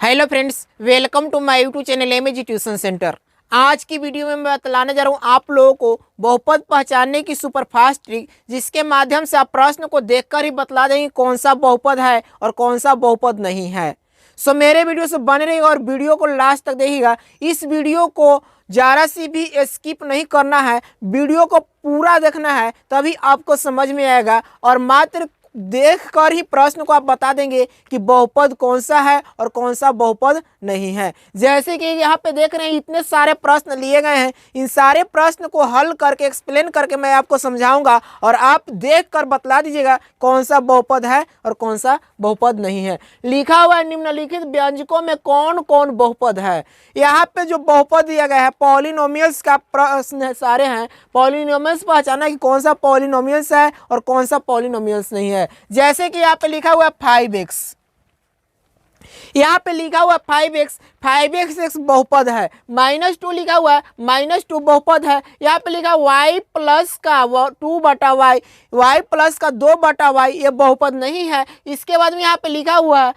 Hello friends, welcome to my YouTube channel MAG tuition centre. आज की video में मैं बतलाने जा रहा हूँ आप लोगों को बहुपद पहचानने की सुपरफास्ट ट्रिक, जिसके माध्यम से आप प्रश्न को देखकर ही बतला देंगे कौन सा बहुपद है और कौन सा बहुपद नहीं है। सो मेरे वीडियो से बने रहिएगा और वीडियो को लास्ट तक देखिएगा। इस वीडियो को ज़रा सी भी स्किप नहीं करना है, वीडियो को पूरा देखना है, तभी आपको समझ में आएगा और मात्र देखकर ही प्रश्न को आप बता देंगे कि बहुपद कौन सा है और कौन सा बहुपद नहीं है। जैसे कि यहाँ पे देख रहे हैं इतने सारे प्रश्न लिए गए हैं, इन सारे प्रश्न को हल करके एक्सप्लेन करके मैं आपको समझाऊंगा और आप देखकर बतला दीजिएगा कौन सा बहुपद है और कौन सा बहुपद नहीं है। लिखा हुआ है निम्नलिखित व्यंजकों में कौन कौन बहुपद है। यहाँ पे जो बहुपद दिया गया है पॉलिनोमियल्स का प्रश्न सारे हैं। पॉलिनोमियल्स पहचाना कि कौन सा पॉलिनोमियल्स है और कौन सा पॉलिनोमियल्स नहीं है। जैसे कि यहाँ पे लिखा हुआ है 5x, यहाँ पे लिखा हुआ 5x बहुपद है। -2 लिखा हुआ है, -2 बहुपद है। यहाँ पे लिखा y प्लस का 2/y, y प्लस का 2/y, ये बहुपद नहीं है। इसके बाद में यहाँ पे लिखा हुआ है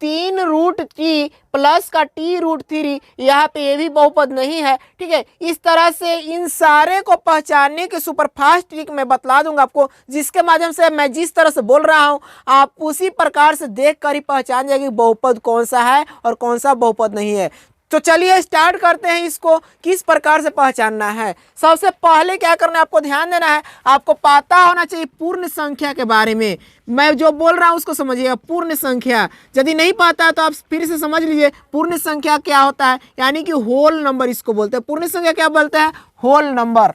3√t प्लस का t√3, यहाँ पे ये भी बहुपद नहीं है। ठीक है, इस तरह से इन सारे को पहचानने के सुपरफास्ट ट्रिक मैं बतला दूंगा आपको, जिसके माध्यम से मैं जिस तरह से बोल रहा हूँ आप उसी प्रकार से देख कर ही पहचान जाएंगे बहुपद कौन सा है और कौन सा बहुपद नहीं है। तो चलिए स्टार्ट करते हैं, इसको किस प्रकार से पहचानना है। सबसे पहले क्या करना है, आपको ध्यान देना है, आपको पता होना चाहिए पूर्ण संख्या के बारे में। मैं जो बोल रहा हूँ उसको समझिएगा। पूर्ण संख्या यदि नहीं पता है तो आप फिर से समझ लीजिए पूर्ण संख्या क्या होता है, यानी कि होल नंबर इसको बोलते हैं। पूर्ण संख्या क्या बोलते हैं? Whole number.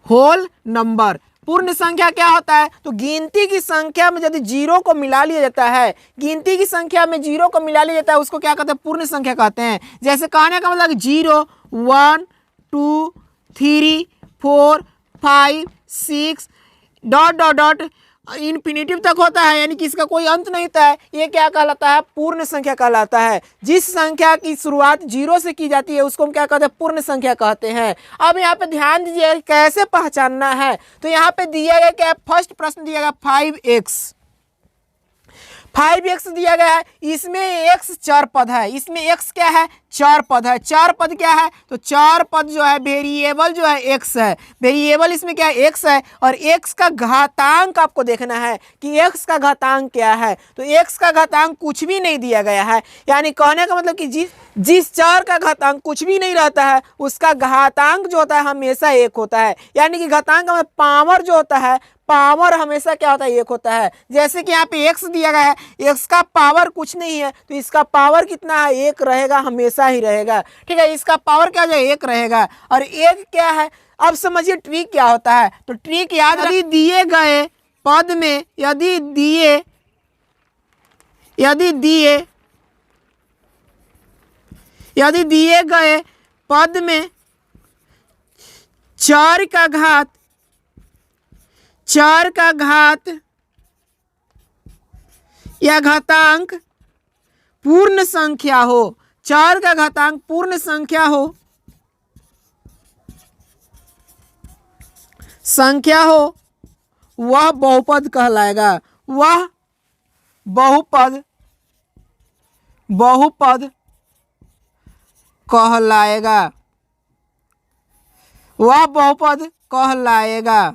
होल नंबर पूर्ण संख्या क्या होता है? तो गिनती की संख्या में यदि जीरो को मिला लिया जाता है, गिनती की संख्या में जीरो को मिला लिया जाता है, उसको क्या कहते हैं? पूर्ण संख्या कहते हैं। जैसे कहने का मतलब 0 1 2 3 4 5 6 डॉट डॉट डॉट इन्फिनिटिव तक होता है, यानी कि इसका कोई अंत नहीं होता है। ये क्या कहलाता है? पूर्ण संख्या कहलाता है। जिस संख्या की शुरुआत 0 से की जाती है उसको हम क्या कहते हैं? पूर्ण संख्या कहते हैं। अब यहाँ पे ध्यान दीजिए कैसे पहचानना है। तो यहाँ पे दिया गया क्या? फर्स्ट प्रश्न दिया गया 5x दिया गया है। इसमें x चार पद है, इसमें x क्या है? चार पद है। चार पद क्या है? तो चार पद जो है वेरिएबल जो है x है। वेरिएबल इसमें क्या है? x है। और x का घातांक आपको देखना है कि x का घातांक क्या है। तो x का घातांक कुछ भी नहीं दिया गया है, यानी कहने का मतलब कि जिस चार का घातांक कुछ भी नहीं रहता है उसका घातांक जो होता है हमेशा 1 होता है। यानी कि घातांक में पावर जो होता है, पावर हमेशा क्या होता है? 1 होता है। जैसे कि यहाँ पे x दिया गया है, x का पावर कुछ नहीं है तो इसका पावर कितना है? 1 रहेगा, हमेशा ही रहेगा। ठीक है, इसका पावर क्या है? 1 रहेगा। और 1 क्या है? अब समझिए ट्रिक क्या होता है। तो ट्रिक याद, यदि दिए गए पद में यदि दिए गए पद में 4 का घात या घातांक पूर्ण संख्या हो, 4 का घातांक पूर्ण संख्या हो, वह बहुपद कहलाएगा। वह बहुपद कहलाएगा। वह बहुपद कहलाएगा।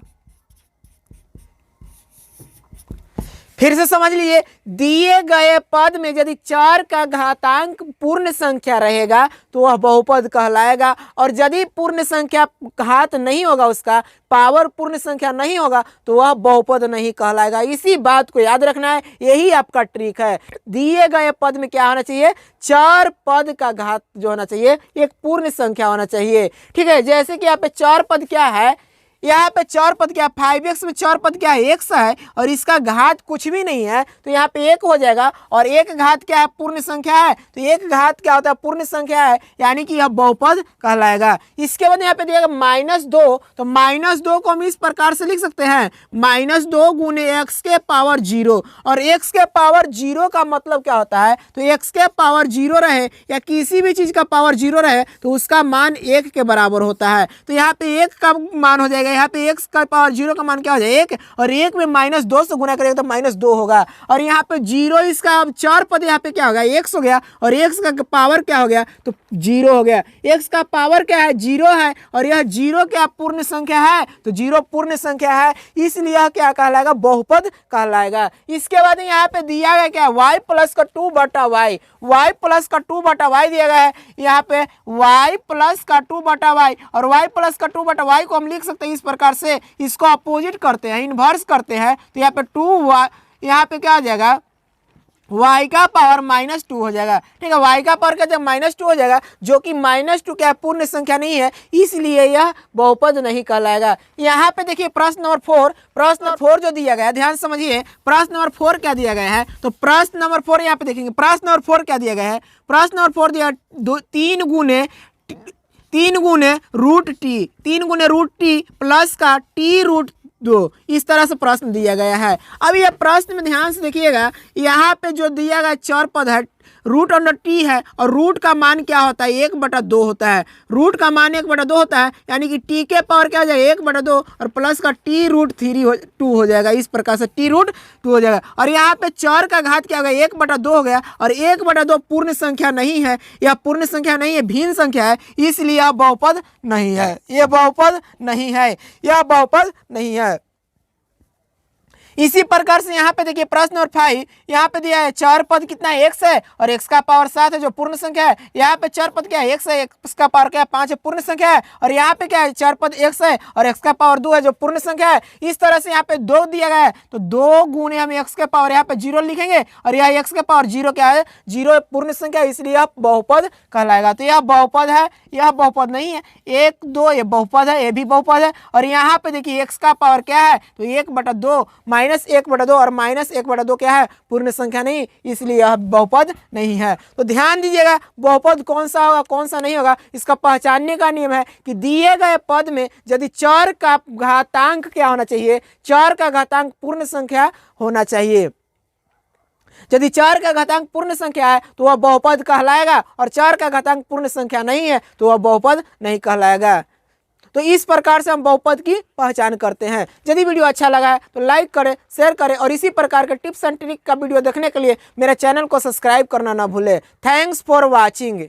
फिर से समझ लीजिए, दिए गए पद में यदि 4 का घातांक पूर्ण संख्या रहेगा तो वह बहुपद कहलाएगा। और यदि पूर्ण संख्या घात नहीं होगा, उसका पावर पूर्ण संख्या नहीं होगा, तो वह बहुपद नहीं कहलाएगा। इसी बात को याद रखना है, यही आपका ट्रिक है। दिए गए पद में क्या होना चाहिए? 4 पद का घात जो होना चाहिए एक पूर्ण संख्या होना चाहिए। ठीक है, जैसे कि यहाँ पे 4 पद क्या है? यहाँ पे 4 पद क्या? 5x में 4 पद क्या है? x है। और इसका घात कुछ भी नहीं है तो यहाँ पे 1 हो जाएगा। और 1 घात क्या है? पूर्ण संख्या है। तो 1 घात क्या होता है? पूर्ण संख्या है, यानी कि यह बहुपद कहलाएगा। इसके बाद यहाँ पे दिया गया -2, तो -2 को हम इस प्रकार से लिख सकते हैं, -2 गुने x के पावर 0। और x के पावर 0 का मतलब क्या होता है? तो x के पावर 0 रहे या किसी भी चीज का पावर 0 रहे तो उसका मान 1 के बराबर होता है। तो यहाँ पे 1 का मान हो जाएगा यहाँ पे x का पावर 0 का मान क्या हो जाएगा 1, और 1 में -2 से गुना करेगा तो -2 होगा। और यहाँ पे 0 इसका अब 4 पद यहाँ पे क्या हो गया x हो गया, और x का पावर क्या हो गया तो 0 हो गया। x का पावर क्या है 0 है, और यह 0 क्या पूर्ण संख्या है तो 0 पूर्ण संख्या है, इसलिए यह क्या कहलाएगा बहुपद कहलाएगा। इसके बाद यहाँ पे दिया गया क्या y प्लस का 2/y, y प्लस का 2/y दिया गया है। यहाँ पे y प्लस का 2/y, और y प्लस का 2/y को हम लिख सकते हैं इस प्रकार से, इसको अपोजिट करते हैं, इन्वर्स करते हैं, तो यहाँ पे 2y, यहाँ पे क्या आ जाएगा y का पावर -2 हो जाएगा। ठीक है, y का पावर क्या जब -2 हो जाएगा, जो कि -2 क्या पूर्ण संख्या नहीं है, इसलिए यह बहुपद नहीं कहलाएगा। यहाँ पे देखिए प्रश्न नंबर 4, प्रश्न नंबर 4 जो दिया गया है, ध्यान समझिए प्रश्न नंबर 4 क्या दिया गया है। तो प्रश्न नंबर 4 यहाँ पे देखेंगे, प्रश्न नंबर 4 क्या दिया गया है। प्रश्न नंबर 4 दिया 3 गुने √t प्लस का t√2, इस तरह से प्रश्न दिया गया है। अब यह प्रश्न में ध्यान से देखिएगा, यहाँ पे जो दिया गया 4 पद है, √t है, और रूट का मान क्या होता है 1/2 होता है। रूट का मान 1/2 होता है, यानी कि t के पावर क्या हो जाएगा 1/2 और प्लस का t√2 हो जाएगा, इस प्रकार से t√2 हो जाएगा। और यहाँ पे 4 का घात क्या हो गया 1/2 हो गया, और 1/2 पूर्ण संख्या नहीं है, यह पूर्ण संख्या नहीं है, भिन्न संख्या है, इसलिए यह बहुपद नहीं है, यह बहुपद नहीं है, यह बहुपद नहीं है। इसी प्रकार से यहाँ पे देखिए प्रश्न नंबर 5, यहाँ पे दिया है 4 पद कितना है x है, और x का पावर 7 है जो पूर्ण संख्या है। यहाँ पे 4 पद क्या है x है, x का पावर क्या है 5 है पूर्ण संख्या है, और यहाँ पे क्या है 4 पद x है और x का पावर 2 है जो पूर्ण संख्या है। इस तरह से यहाँ पे 2 दिया गया है, तो 2 गुने हम x के पावर यहाँ पे 0 लिखेंगे, और यहाँ x के पावर 0 क्या है 0 पूर्ण संख्या, इसलिए यह बहुपद कहलाएगा। तो यह बहुपद है, यह बहुपद नहीं है। 1 2 ये बहुपद है, ये भी बहुपद है। और यहाँ पे देखिए x का पावर क्या है तो 1/2 -1/2, और -1/2 क्या है पूर्ण संख्या नहीं, इसलिए यह बहुपद नहीं है। तो ध्यान दीजिएगा बहुपद कौन सा होगा कौन सा नहीं होगा, इसका पहचानने का नियम है कि दिए गए पद में यदि 4 का घातांक क्या होना चाहिए, 4 का घातांक पूर्ण संख्या होना चाहिए। यदि 4 का घातांक पूर्ण संख्या है तो वह बहुपद कहलाएगा, और 4 का घातांक पूर्ण संख्या नहीं है तो वह बहुपद नहीं कहलाएगा। तो इस प्रकार से हम बहुपद की पहचान करते हैं। यदि वीडियो अच्छा लगा है तो लाइक करें, शेयर करें, और इसी प्रकार के टिप्स एंड ट्रिक का वीडियो देखने के लिए मेरे चैनल को सब्सक्राइब करना ना भूलें। Thanks for watching.